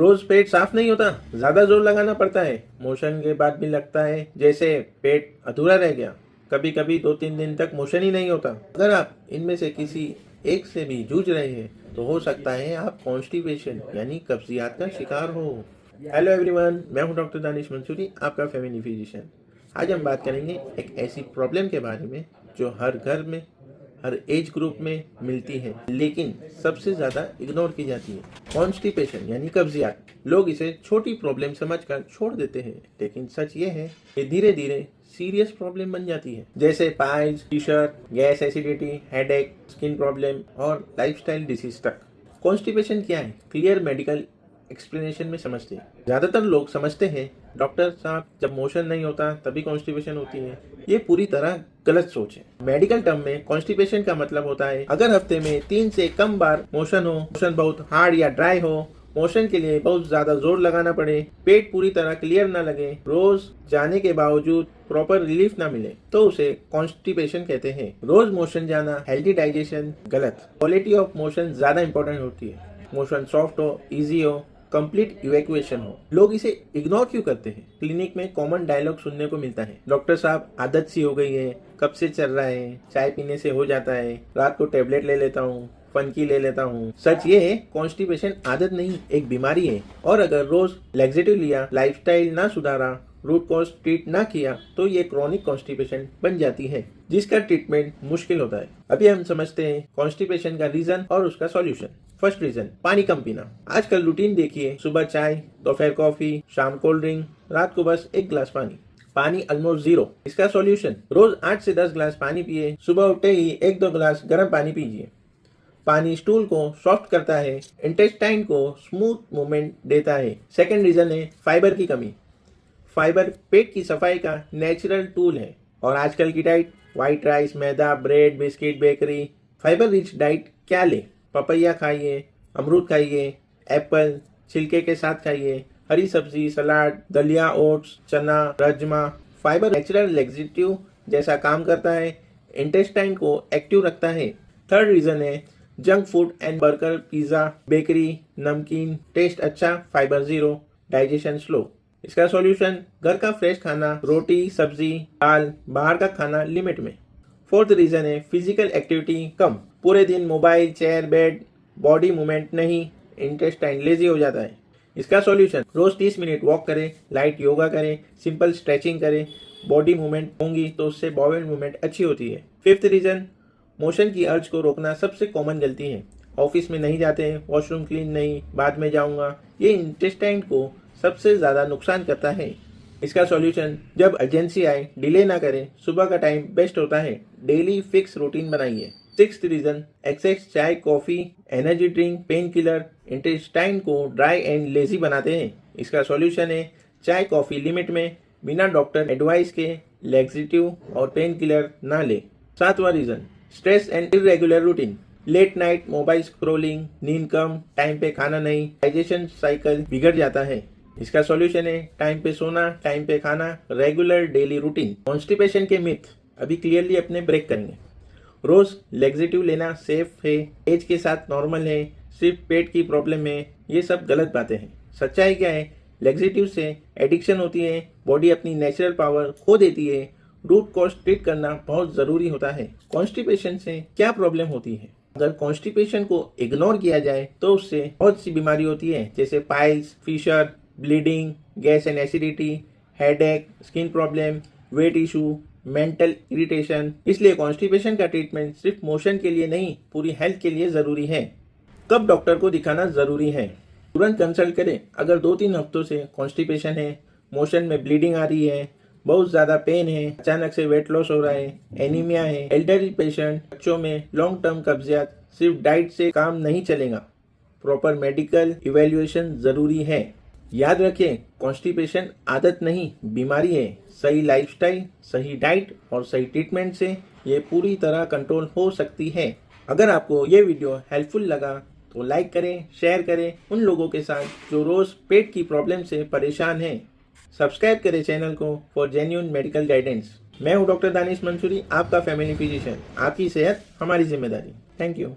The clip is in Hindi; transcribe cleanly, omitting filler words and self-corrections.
रोज पेट साफ नहीं होता, ज्यादा जोर लगाना पड़ता है, मोशन के बाद भी लगता है जैसे पेट अधूरा रह गया, कभी कभी 2-3 दिन तक मोशन ही नहीं होता। अगर आप इनमें से किसी एक से भी जूझ रहे हैं तो हो सकता है आप कॉन्स्टिपेशन यानी कब्जियत का शिकार हो। हेलो एवरीवन, मैं हूं डॉक्टर दानिश मंसूरी, आपका फैमिली फिजिशियन। आज हम बात करेंगे एक ऐसी प्रॉब्लम के बारे में जो हर घर में, हर एज ग्रुप में मिलती है, लेकिन सबसे ज्यादा इग्नोर की जाती है। कॉन्स्टिपेशन यानी कब्जियत। लोग इसे छोटी प्रॉब्लम समझकर छोड़ देते हैं, लेकिन सच ये है कि धीरे धीरे सीरियस प्रॉब्लम बन जाती है, जैसे piles, fissure, gas acidity, headache, skin problem और लाइफस्टाइल डिसीज तक। कॉन्स्टिपेशन क्या है, क्लियर मेडिकल एक्सप्लेनेशन में समझते हैं। ज्यादातर लोग समझते हैं डॉक्टर साहब जब मोशन नहीं होता तभी कॉन्स्टिपेशन होती है। ये पूरी तरह गलत सोच है। मेडिकल टर्म में कॉन्स्टिपेशन का मतलब होता है अगर हफ्ते में 3 से कम बार मोशन हो, मोशन बहुत हार्ड या ड्राई हो, मोशन के लिए बहुत ज्यादा जोर लगाना पड़े, पेट पूरी तरह क्लियर ना लगे, रोज जाने के बावजूद प्रॉपर रिलीफ ना मिले, तो उसे कॉन्स्टिपेशन कहते हैं। रोज मोशन जाना, हेल्थी डाइजेशन गलत। क्वालिटी ऑफ मोशन ज्यादा इंपॉर्टेंट होती है। मोशन सॉफ्ट हो, इजी हो, कंप्लीट इवैक्यूएशन हो। लोग इसे इग्नोर क्यों करते हैं? क्लिनिक में कॉमन डायलॉग सुनने को मिलता है, डॉक्टर साहब आदत सी हो गई है, कब से चल रहा है, चाय पीने से हो जाता है, रात को टेबलेट ले लेता हूँ, फनकी ले लेता हूँ। सच ये है, कॉन्स्टिपेशन आदत नहीं, एक बीमारी है। और अगर रोज लैक्सेटिव लिया, लाइफस्टाइल ना सुधारा, रूट कॉज ट्रीट ना किया, तो ये क्रॉनिक कॉन्स्टिपेशन बन जाती है, जिसका ट्रीटमेंट मुश्किल होता है। अभी हम समझते हैं कॉन्स्टिपेशन का रीजन और उसका सॉल्यूशन। फर्स्ट रीजन, पानी कम पीना। आजकल रूटीन देखिए, सुबह चाय, दोपहर कॉफी, शाम कोल्ड ड्रिंक, रात को बस 1 गिलास पानी। पानी ऑलमोस्ट जीरो। इसका सॉल्यूशन, रोज 8 से 10 गिलास पानी पिए, सुबह उठते ही 1-2 गिलास गर्म पानी पीजिए। पानी स्टूल को सॉफ्ट करता है, इंटेस्टाइन को स्मूथ मूवमेंट देता है। सेकेंड रीजन है फाइबर की कमी। फाइबर पेट की सफाई का नेचुरल टूल है, और आजकल की डाइट व्हाइट राइस, मैदा, bread, biscuit, bakery. Fibre rich diet क्या ले? पपैया खाइए, अमरूद खाइए, एप्पल छिलके के साथ खाइए, हरी सब्जी, सलाद, दलिया, ओट्स, चना, राजमा। फाइबर नेचुरल लैक्सेटिव जैसा काम करता है, इंटेस्टाइन को एक्टिव रखता है। थर्ड रीजन है junk food and burger, pizza, bakery, नमकीन। टेस्ट अच्छा, फाइबर जीरो, डाइजेशन स्लो। इसका सॉल्यूशन, घर का फ्रेश खाना, रोटी, सब्जी, दाल, बाहर का खाना लिमिट में। फोर्थ रीजन है फिजिकल एक्टिविटी कम। पूरे दिन mobile, chair, bed, body movement नहीं, इंटेस्टाइन लेजी हो जाता है। इसका सॉल्यूशन, रोज 30 मिनट वॉक करें, लाइट योगा करें, सिंपल स्ट्रेचिंग करें। बॉडी मूवमेंट होंगी तो उससे बॉवेल मूवमेंट अच्छी होती है। फिफ्थ रीजन, मोशन की अर्ज को रोकना सबसे कॉमन गलती है। ऑफिस में नहीं जाते, वॉशरूम क्लीन नहीं, बाद में जाऊंगा, ये इंटेस्टाइन को सबसे ज्यादा नुकसान करता है। इसका सॉल्यूशन, जब अर्जेंसी आए डिले ना करें, सुबह का टाइम बेस्ट होता है, डेली फिक्स रूटीन बनाइए। सिक्स्थ रीजन, एक्सेस चाय, coffee, energy drink, pain killer intestine को ड्राई एंड लेजी बनाते हैं। इसका सॉल्यूशन है चाय कॉफी लिमिट में, बिना डॉक्टर एडवाइस के लैक्सेटिव और पेन किलर ना ले। सातवां reason, stress and irregular routine. Late night mobile scrolling, नींद कम, टाइम पे खाना नहीं, डाइजेशन साइकिल बिगड़ जाता है। इसका सॉल्यूशन है टाइम पे सोना, टाइम पे खाना, रेगुलर डेली रूटीन। कॉन्स्टिपेशन के मिथ अभी क्लियरली अपने ब्रेक करेंगे। रोज लैक्सेटिव लेना सेफ है, एज के साथ नॉर्मल है, सिर्फ पेट की प्रॉब्लम है, ये सब गलत बातें हैं। सच्चाई क्या है, लैक्सेटिव से एडिक्शन होती है, बॉडी अपनी नेचुरल पावर खो देती है, रूट कॉज ट्रीट करना बहुत जरूरी होता है। कॉन्स्टिपेशन से क्या प्रॉब्लम होती है? अगर कॉन्स्टिपेशन को इग्नोर किया जाए तो उससे बहुत सी बीमारी होती है, जैसे piles, fissure, bleeding, gas and acidity, headache, skin problem, weight issue, mental irritation. इसलिए कॉन्स्टिपेशन का ट्रीटमेंट सिर्फ मोशन के लिए नहीं, पूरी हेल्थ के लिए जरूरी है। कब डॉक्टर को दिखाना जरूरी है? तुरंत कंसल्ट करें अगर 2-3 हफ्तों से कॉन्स्टिपेशन है, मोशन में ब्लीडिंग आ रही है, बहुत ज्यादा पेन है, अचानक से वेट लॉस हो रहा है, एनीमिया है, एल्डरली पेशेंट, बच्चों में लॉन्ग टर्म कब्जियत। सिर्फ डाइट से काम नहीं चलेगा, प्रॉपर मेडिकल इवैल्यूएशन जरूरी है। याद रखें, कॉन्स्टिपेशन आदत नहीं, बीमारी है। सही लाइफस्टाइल, सही डाइट और सही ट्रीटमेंट से ये पूरी तरह कंट्रोल हो सकती है। अगर आपको ये वीडियो हेल्पफुल लगा तो लाइक करें, शेयर करें उन लोगों के साथ जो रोज पेट की प्रॉब्लम से परेशान हैं। सब्सक्राइब करें चैनल को फॉर जेन्युइन मेडिकल गाइडेंस। मैं हूं डॉक्टर दानिश मंसूरी, आपका फैमिली फिजिशियन। आपकी सेहत हमारी जिम्मेदारी। Thank you.